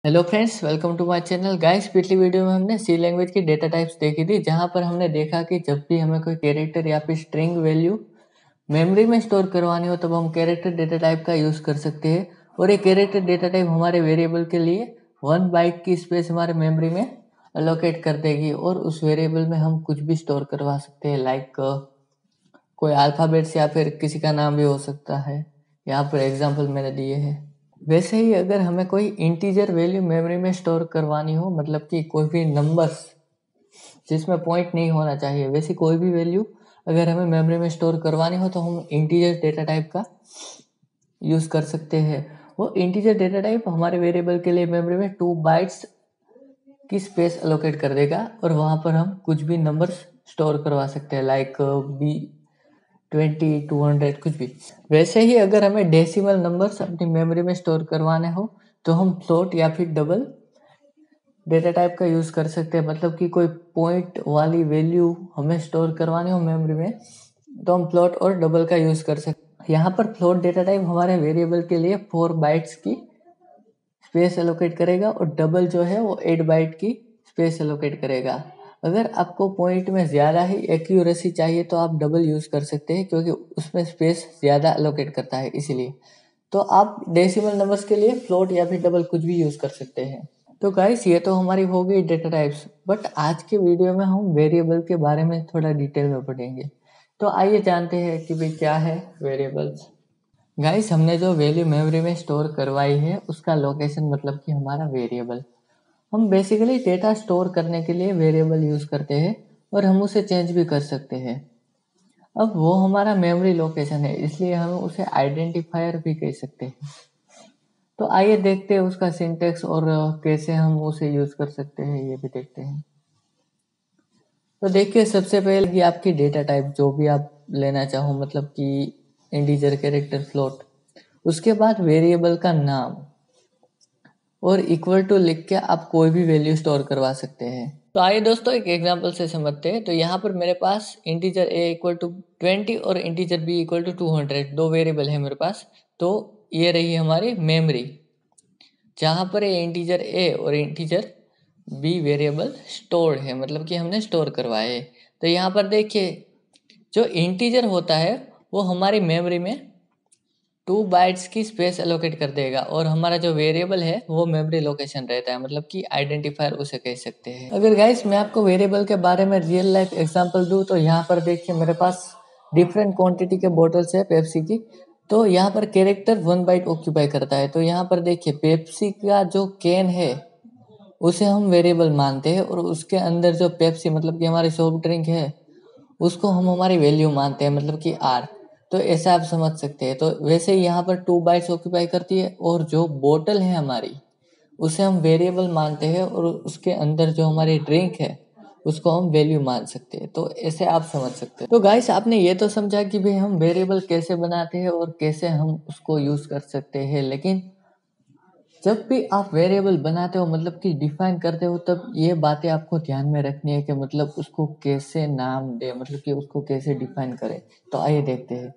Hello friends, welcome to my channel. Guys, पिछली video में हमने सी लैंग्वेज की डेटा टाइप्स देखी थी, जहां पर हमने देखा कि जब भी हमें कोई कैरेक्टर या फिर स्ट्रिंग वैल्यू मेमोरी में स्टोर करवानी हो तब हम कैरेक्टर डेटा टाइप का यूज़ कर सकते हैं। और ये कैरेक्टर डेटा टाइप हमारे वेरिएबल के लिए 1 बाइट की स्पेस हमारे मेमोरी में अलोकेट कर देगी और उस वेरिएबल में हम कुछ भी स्टोर करवा सकते हैं, लाइक कोई अल्फ़ाबेट्स या फिर किसी का नाम भी हो सकता है। यहाँ पर एग्जाम्पल मैंने दिए हैं। वैसे ही अगर हमें कोई इंटीजर वैल्यू मेमोरी में स्टोर करवानी हो, मतलब कि कोई भी नंबर्स जिसमें पॉइंट नहीं होना चाहिए, वैसी कोई भी वैल्यू अगर हमें मेमोरी में स्टोर करवानी हो तो हम इंटीजर डेटा टाइप का यूज़ कर सकते हैं। वो इंटीजर डेटा टाइप हमारे वेरिएबल के लिए मेमोरी में 2 बाइट्स की स्पेस अलोकेट कर देगा और वहाँ पर हम कुछ भी नंबर्स स्टोर करवा सकते हैं, लाइक 20, 200, कुछ भी। वैसे ही अगर हमें डेसिमल नंबर्स अपनी मेमोरी में स्टोर करवाने हो तो हम फ्लोट या फिर डबल डेटा टाइप का यूज़ कर सकते हैं। मतलब कि कोई पॉइंट वाली वैल्यू हमें स्टोर करवानी हो मेमोरी में तो हम फ्लोट और डबल का यूज़ कर सकते हैं। यहाँ पर फ्लोट डेटा टाइप हमारे वेरिएबल के लिए 4 बाइट्स की स्पेस एलोकेट करेगा और डबल जो है वो 8 बाइट की स्पेस एलोकेट करेगा। अगर आपको पॉइंट में ज़्यादा ही एक्यूरेसी चाहिए तो आप डबल यूज़ कर सकते हैं, क्योंकि उसमें स्पेस ज़्यादा एलोकेट करता है इसीलिए। तो आप डेसिमल नंबर्स के लिए फ्लोट या फिर डबल कुछ भी यूज़ कर सकते हैं। तो गाइस, ये तो हमारी हो गई डेटा टाइप्स, बट आज के वीडियो में हम वेरिएबल के बारे में थोड़ा डिटेल में पढ़ेंगे। तो आइए जानते हैं कि भाई क्या है वेरिएबल्स। गाइस, हमने जो वैल्यू मेमोरी में स्टोर करवाई है उसका लोकेशन मतलब कि हमारा वेरिएबल। हम बेसिकली डेटा स्टोर करने के लिए वेरिएबल यूज़ करते हैं और हम उसे चेंज भी कर सकते हैं। अब वो हमारा मेमोरी लोकेशन है, इसलिए हम उसे आइडेंटिफायर भी कह सकते हैं। तो आइए देखते हैं उसका सिंटेक्स और कैसे हम उसे यूज़ कर सकते हैं, ये भी देखते हैं। तो देखिए, सबसे पहले कि आपकी डेटा टाइप जो भी आप लेना चाहो, मतलब कि इंटीजर, कैरेक्टर, फ्लोट। उसके बाद वेरिएबल का नाम और इक्वल टू लिख के आप कोई भी वैल्यू स्टोर करवा सकते हैं। तो आइए दोस्तों, एक एग्जांपल से समझते हैं। तो यहाँ पर मेरे पास इंटीजर a इक्वल टू 20 और इंटीजर b इक्वल टू 200, दो वेरिएबल है मेरे पास। तो ये रही हमारी मेमोरी, जहाँ पर ये इंटीजर a और इंटीजर b वेरिएबल स्टोर्ड है, मतलब कि हमने स्टोर करवाए है। तो यहाँ पर देखिए, जो इंटीजर होता है वो हमारी मेमोरी में 2 बाइट्स की स्पेस एलोकेट कर देगा और हमारा जो वेरिएबल है वो मेमोरी लोकेशन रहता है, मतलब कि आइडेंटिफायर उसे कह सकते हैं। अगर गाइस मैं आपको वेरिएबल के बारे में रियल लाइफ एग्जांपल दूं तो यहाँ पर देखिए, मेरे पास डिफरेंट क्वांटिटी के बोटल्स है पेप्सी की। तो यहाँ पर कैरेक्टर 1 बाइट ऑक्यूपाई करता है। तो यहाँ पर देखिए, पेप्सी का जो कैन है उसे हम वेरिएबल मानते हैं और उसके अंदर जो पेप्सी मतलब कि हमारी सॉफ्ट ड्रिंक है उसको हम हमारी वैल्यू मानते हैं, मतलब कि आर। तो ऐसा आप समझ सकते हैं। तो वैसे ही यहाँ पर 2 बाइट्स ऑक्यूपाई करती है और जो बोतल है हमारी उसे हम वेरिएबल मानते हैं और उसके अंदर जो हमारी ड्रिंक है उसको हम वैल्यू मान सकते हैं। तो ऐसे आप समझ सकते हैं। तो गाइस, आपने ये तो समझा कि भाई हम वेरिएबल कैसे बनाते हैं और कैसे हम उसको यूज़ कर सकते हैं। लेकिन जब भी आप वेरिएबल बनाते हो, मतलब कि डिफाइन करते हो, तब ये बातें आपको ध्यान में रखनी है कि मतलब उसको कैसे नाम दे, मतलब कि उसको कैसे डिफाइन करें। तो आइए देखते हैं।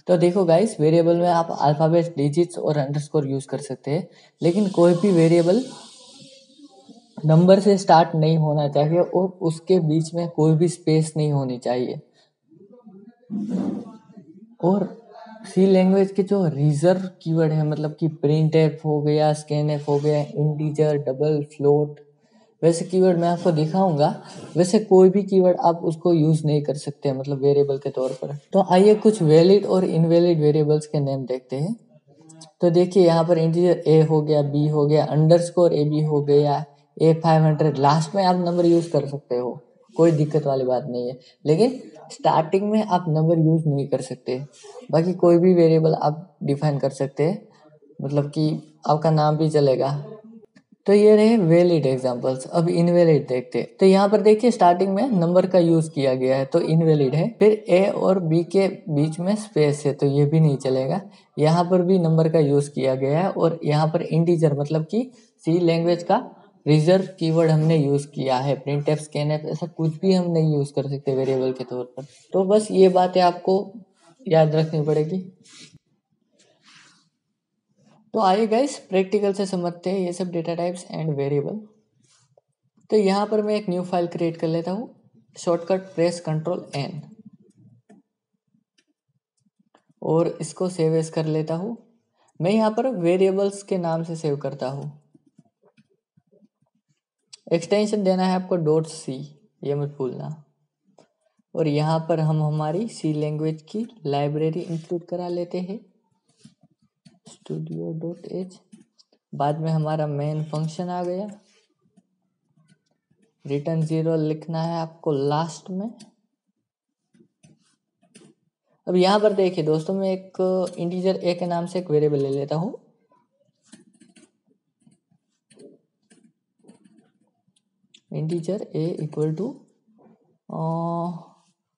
तो देखो गाइस, वेरिएबल में आप अल्फाबेट, डिजिट्स और अंडरस्कोर यूज कर सकते हैं, लेकिन कोई भी वेरिएबल नंबर से स्टार्ट नहीं होना चाहिए और उसके बीच में कोई भी स्पेस नहीं होनी चाहिए। और सी लैंग्वेज के जो रिजर्व कीवर्ड है, मतलब कि प्रिंट एफ हो गया, स्कैन एफ हो गया, इंटीजर, डबल, फ्लोट, वैसे कीवर्ड मैं आपको दिखाऊंगा। वैसे कोई भी कीवर्ड आप उसको यूज नहीं कर सकते, मतलब वेरिएबल के तौर पर। तो आइए कुछ वैलिड और इनवैलिड वेरिएबल्स के नेम देखते हैं। तो देखिए, यहाँ पर इंटीजर ए हो गया, बी हो गया, अंडरस्कोर ए बी हो गया, A500, लास्ट में आप नंबर यूज कर सकते हो, कोई दिक्कत वाली बात नहीं है। लेकिन स्टार्टिंग में आप नंबर यूज नहीं कर सकते। बाकी कोई भी वेरिएबल आप डिफाइन कर सकते हैं, मतलब कि आपका नाम भी चलेगा। तो ये रहे वैलिड एग्जांपल्स। अब इनवैलिड देखते हैं। तो यहाँ पर देखिए, स्टार्टिंग में नंबर का यूज किया गया है तो इनवैलिड है। फिर ए और बी के बीच में स्पेस है तो ये भी नहीं चलेगा। यहाँ पर भी नंबर का यूज किया गया है और यहाँ पर इंटीजर, मतलब कि सी लैंग्वेज का रिजर्व कीवर्ड हमने यूज किया है। प्रिंट एफ, स्कैन एफ, ऐसा कुछ भी हम नहीं यूज कर सकते वेरिएबल के तौर पर। तो बस ये बातें आपको याद रखनी पड़ेगी। तो आइए गाइस प्रैक्टिकल से समझते हैं ये सब डेटा टाइप्स एंड वेरिएबल। तो यहाँ पर मैं एक न्यू फाइल क्रिएट कर लेता हूँ, शॉर्टकट प्रेस कंट्रोल एन और इसको सेव एज कर लेता हूँ। मैं यहाँ पर वेरिएबल्स के नाम से सेव करता हूँ। एक्सटेंशन देना है आपको .c, ये मत भूलना। और यहाँ पर हम हमारी सी लैंग्वेज की लाइब्रेरी इंक्लूड करा लेते हैं, studio.h। बाद में हमारा मेन फंक्शन आ गया, रिटर्न 0 लिखना है आपको लास्ट में। अब यहाँ पर देखिए दोस्तों, मैं एक इंटीजर a के नाम से एक वेरिएबल ले लेता हूँ। Integer a equal to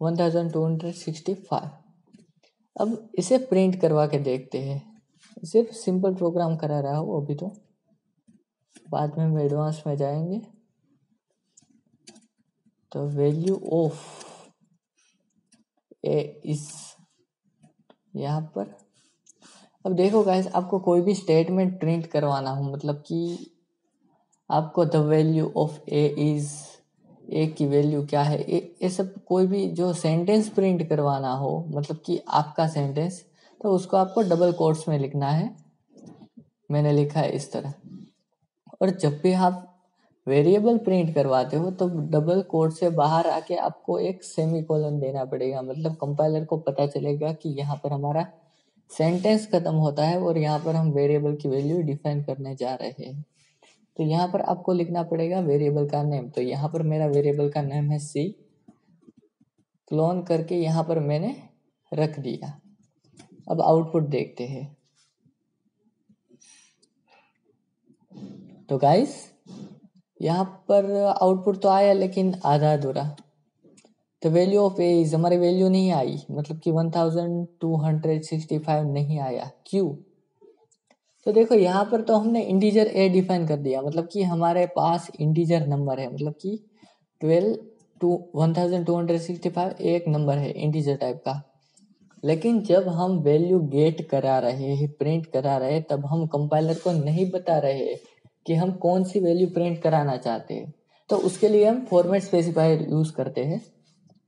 1265। अब इसे प्रिंट करवा के देखते हैं। सिर्फ सिंपल प्रोग्राम करा रहा हूँ अभी, तो बाद में हम एडवांस में जाएंगे। तो वैल्यू ऑफ ए इज यहाँ पर। अब देखो गाइस, आपको कोई भी स्टेटमेंट प्रिंट करवाना हो, मतलब कि आपको the value of a is, a की वैल्यू क्या है, ये सब कोई भी जो सेंटेंस प्रिंट करवाना हो, मतलब कि आपका सेंटेंस, तो उसको आपको डबल कोट्स में लिखना है। मैंने लिखा है इस तरह। और जब भी आप वेरिएबल प्रिंट करवाते हो तो डबल कोट से बाहर आके आपको एक सेमीकोलन देना पड़ेगा, मतलब कंपाइलर को पता चलेगा कि यहाँ पर हमारा सेंटेंस खत्म होता है और यहाँ पर हम वेरिएबल की वैल्यू डिफाइन करने जा रहे हैं। तो यहाँ पर आपको लिखना पड़ेगा वेरिएबल का नेम। तो यहाँ पर मेरा वेरिएबल का नेम है सी, क्लोन करके यहाँ पर मैंने रख दिया। अब आउटपुट देखते हैं। तो गाइस यहाँ पर आउटपुट तो आया, लेकिन आधा अधूरा। तो वैल्यू ऑफ ए इज, हमारी वैल्यू नहीं आई, मतलब कि 1265 नहीं आया। क्यों? तो देखो यहाँ पर तो हमने इंटीजर ए डिफाइन कर दिया, मतलब कि हमारे पास इंटीजर नंबर है, मतलब कि 1265 एक नंबर है इंटीजर टाइप का। लेकिन जब हम वैल्यू गेट करा रहे हैं, प्रिंट करा रहे हैं, तब हम कंपाइलर को नहीं बता रहे कि हम कौन सी वैल्यू प्रिंट कराना चाहते हैं। तो उसके लिए हम फॉर्मेट स्पेसिफायर यूज करते हैं।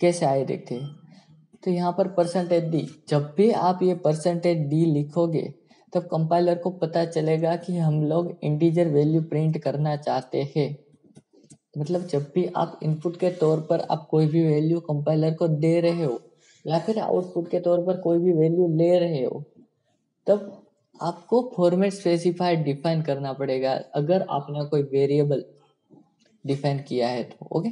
कैसे आए देखते हैं। तो यहाँ पर %d, जब भी आप ये %d लिखोगे तब कंपाइलर को पता चलेगा कि हम लोग इंटीजर वैल्यू प्रिंट करना चाहते हैं। मतलब जब भी आप इनपुट के तौर पर आप कोई भी वैल्यू कंपाइलर को दे रहे हो या फिर आउटपुट के तौर पर कोई भी वैल्यू ले रहे हो, तब आपको फॉर्मेट स्पेसिफायर डिफाइन करना पड़ेगा, अगर आपने कोई वेरिएबल डिफाइन किया है तो। ओके,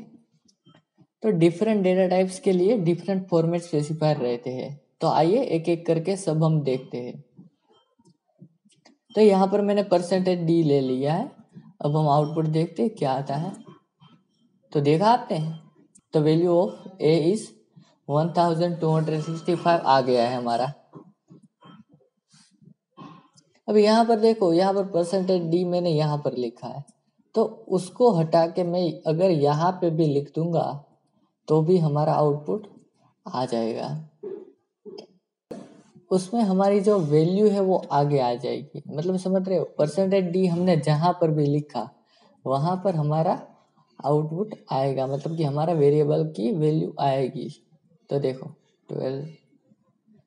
तो डिफरेंट डेटा टाइप्स के लिए डिफरेंट फॉर्मेट स्पेसिफायर रहते हैं। तो आइए एक एक करके सब हम देखते हैं। तो यहाँ पर मैंने %d ले लिया है। अब हम आउटपुट देखते हैं क्या आता है। तो देखा आपने, तो वैल्यू ऑफ ए इज 1265 आ गया है हमारा। अब यहाँ पर देखो, यहाँ पर %d मैंने यहाँ पर लिखा है, तो उसको हटा के मैं अगर यहाँ पे भी लिख दूंगा तो भी हमारा आउटपुट आ जाएगा। उसमें हमारी जो वैल्यू है वो आगे आ जाएगी, मतलब समझ रहे हो। %d हमने जहां पर भी लिखा वहां पर हमारा आउटपुट आएगा, मतलब कि हमारा वेरिएबल की वैल्यू आएगी। तो देखो 12।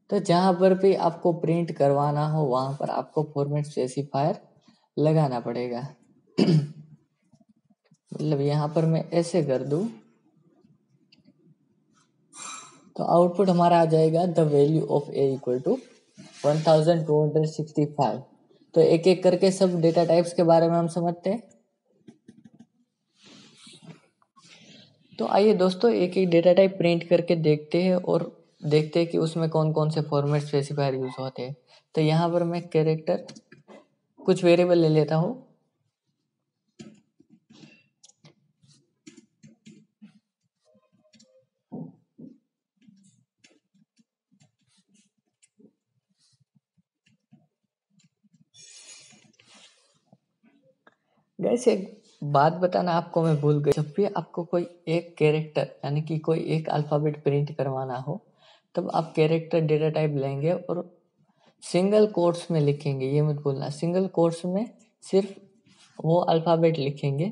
तो जहां पर भी आपको प्रिंट करवाना हो वहां पर आपको फॉर्मेट स्पेसिफायर लगाना पड़ेगा। मतलब यहाँ पर मैं ऐसे कर दूं तो आउटपुट हमारा आ जाएगा the value of A equal to 1265। तो एक एक करके सब डेटा टाइप्स के बारे में हम समझते हैं। तो आइए दोस्तों एक एक डेटा टाइप प्रिंट करके देखते हैं और देखते हैं कि उसमें कौन कौन से फॉर्मेट स्पेसिफायर यूज होते हैं। तो यहाँ पर मैं कैरेक्टर कुछ वेरिएबल ले लेता हूँ। गैस एक बात बताना आपको मैं भूल गई, जब भी आपको कोई एक कैरेक्टर यानी कि कोई एक अल्फाबेट प्रिंट करवाना हो तब आप कैरेक्टर डेटा टाइप लेंगे और सिंगल कोट्स में लिखेंगे, ये मत बोलना। सिंगल कोट्स में सिर्फ वो अल्फ़ाबेट लिखेंगे,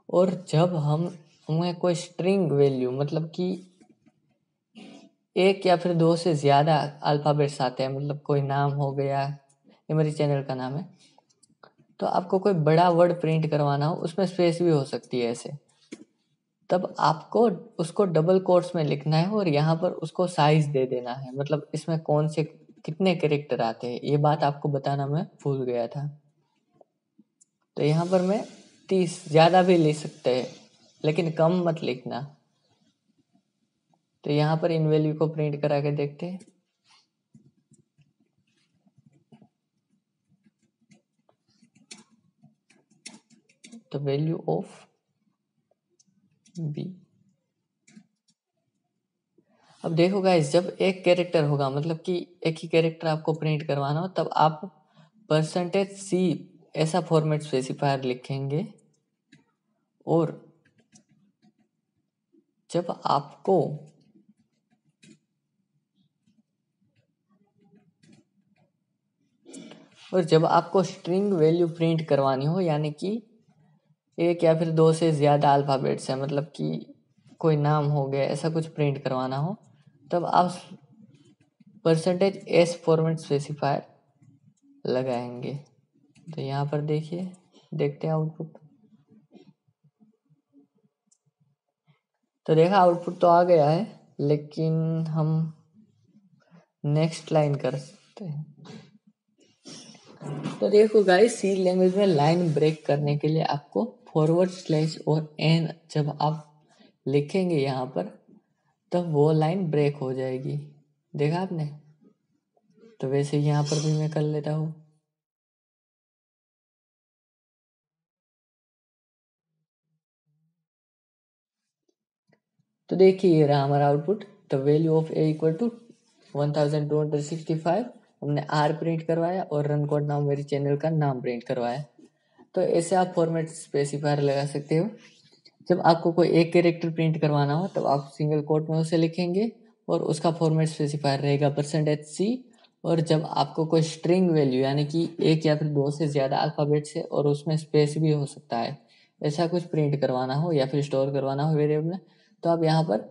और जब हम हमें कोई स्ट्रिंग वैल्यू मतलब कि एक या फिर दो से ज़्यादा अल्फ़ाबेट्स आते हैं, मतलब कोई नाम हो गया, ये मेरे चैनल का नाम है, तो आपको कोई बड़ा वर्ड प्रिंट करवाना हो, उसमें स्पेस भी हो सकती है ऐसे, तब आपको उसको डबल कोट्स में लिखना है और यहाँ पर उसको साइज दे देना है, मतलब इसमें कौन से कितने कैरेक्टर आते हैं, ये बात आपको बताना मैं भूल गया था। तो यहाँ पर मैं 30 ज़्यादा भी लिख सकते हैं, लेकिन कम मत लिखना। तो यहाँ पर इन वैल्यू को प्रिंट करा के देखते हैं। तो वैल्यू ऑफ बी, अब देखो गाइस, जब एक कैरेक्टर होगा, मतलब कि एक ही कैरेक्टर आपको प्रिंट करवाना हो, तब आप %C ऐसा फॉर्मेट स्पेसिफायर लिखेंगे, और जब आपको स्ट्रिंग वैल्यू प्रिंट करवानी हो, यानी कि एक या फिर दो से ज़्यादा अल्फ़ाबेट्स है, मतलब कि कोई नाम हो गया, ऐसा कुछ प्रिंट करवाना हो, तब आप %S फॉर्मेट स्पेसिफायर लगाएंगे। तो यहाँ पर देखिए, देखते हैं आउटपुट। तो देखा, आउटपुट तो आ गया है, लेकिन हम नेक्स्ट लाइन कर सकते हैं। तो देखो गाइस, सी लैंग्वेज में लाइन ब्रेक करने के लिए आपको / और एन जब आप लिखेंगे यहाँ पर, तब वो लाइन ब्रेक हो जाएगी। देखा आपने? तो वैसे यहाँ पर भी मैं कर लेता हूँ। तो देखिए, ये रहा हमारा output. The value of A equal to 1265। हमने आर प्रिंट करवाया और रन कोड नाम मेरे चैनल का नाम प्रिंट करवाया। तो ऐसे आप फॉर्मेट स्पेसिफायर लगा सकते हो। जब आपको कोई एक कैरेक्टर प्रिंट करवाना हो, तब आप सिंगल कोट में उसे लिखेंगे और उसका फॉर्मेट स्पेसिफायर रहेगा %C। और जब आपको कोई स्ट्रिंग वैल्यू, यानी कि एक या फिर दो से ज़्यादा अल्फ़ाबेट्स है और उसमें स्पेस भी हो सकता है, ऐसा कुछ प्रिंट करवाना हो या फिर स्टोर करवाना हो वेरिएबल में, तो आप यहाँ पर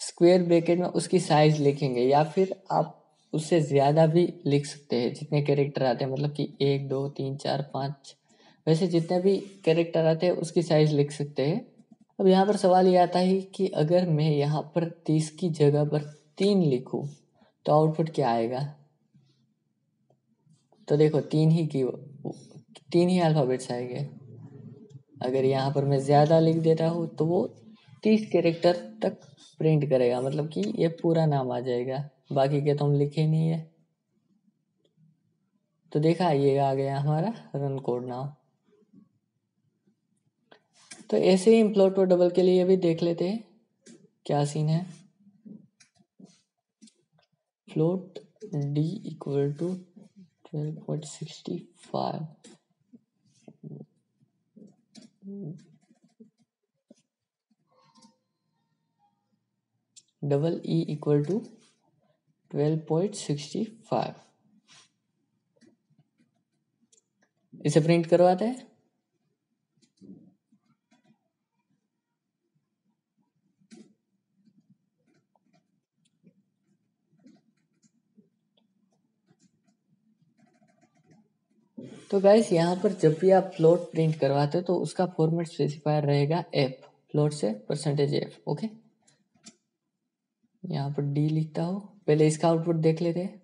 स्क्वायर ब्रैकेट में उसकी साइज लिखेंगे, या फिर आप उससे ज़्यादा भी लिख सकते हैं जितने कैरेक्टर आते हैं, मतलब कि 1 2 3 4 5, वैसे जितने भी कैरेक्टर आते हैं उसकी साइज लिख सकते हैं। अब यहाँ पर सवाल ये आता है कि अगर मैं यहाँ पर 30 की जगह पर 3 लिखूँ, तो आउटपुट क्या आएगा? तो देखो, तीन ही अल्फ़ाबेट्स आएंगे। अगर यहाँ पर मैं ज़्यादा लिख देता हूँ, तो वो 30 कैरेक्टर तक प्रिंट करेगा, मतलब कि ये पूरा नाम आ जाएगा, बाकी के तो हम लिखे नहीं है। तो देखा, ये आ गया हमारा रन कोड नाम। तो ऐसे ही फ्लोट और डबल के लिए भी देख लेते हैं क्या सीन है। Float D equal to 12.65, double E equal to 12.65, इसे प्रिंट करवाते हैं। तो गाइस, यहाँ पर जब भी आप फ्लोट प्रिंट करवाते हो, तो उसका फॉर्मेट स्पेसिफायर रहेगा f, फ्लोट से %f। ओके, यहाँ पर d लिखता हूँ। पहले इसका आउटपुट देख लेते हैं।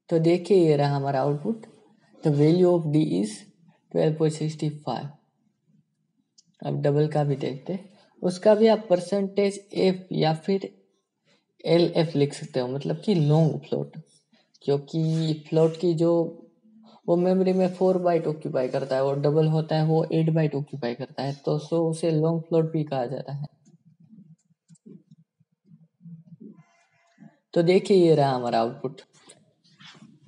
तो देखिए, ये रहा हमारा output. The value of d is 12.65। अब डबल का भी देखते हैं। उसका भी आप %f या फिर LF लिख सकते हो, मतलब कि लॉन्ग फ्लोट, क्योंकि फ्लोट की जो वो मेमोरी में 4 बाइट ऑक्यूपाई करता है, और डबल होता है वो 8 बाइट ऑक्यूपाई करता है, तो सो उसे लॉन्ग फ्लोट भी कहा जाता है। तो देखिए, ये रहा हमारा आउटपुट।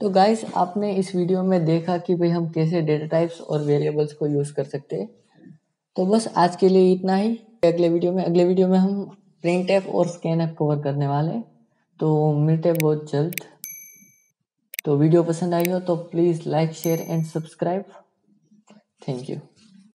तो गाइस, आपने इस वीडियो में देखा कि भाई हम कैसे डेटा टाइप्स और वेरिएबल्स को यूज़ कर सकते हैं। तो बस आज के लिए इतना ही। अगले वीडियो में हम प्रिंट एफ और स्कैन एफ कवर करने वाले हैं। तो मिलते हैं बहुत जल्द। तो वीडियो पसंद आई हो तो please like share and subscribe. Thank you.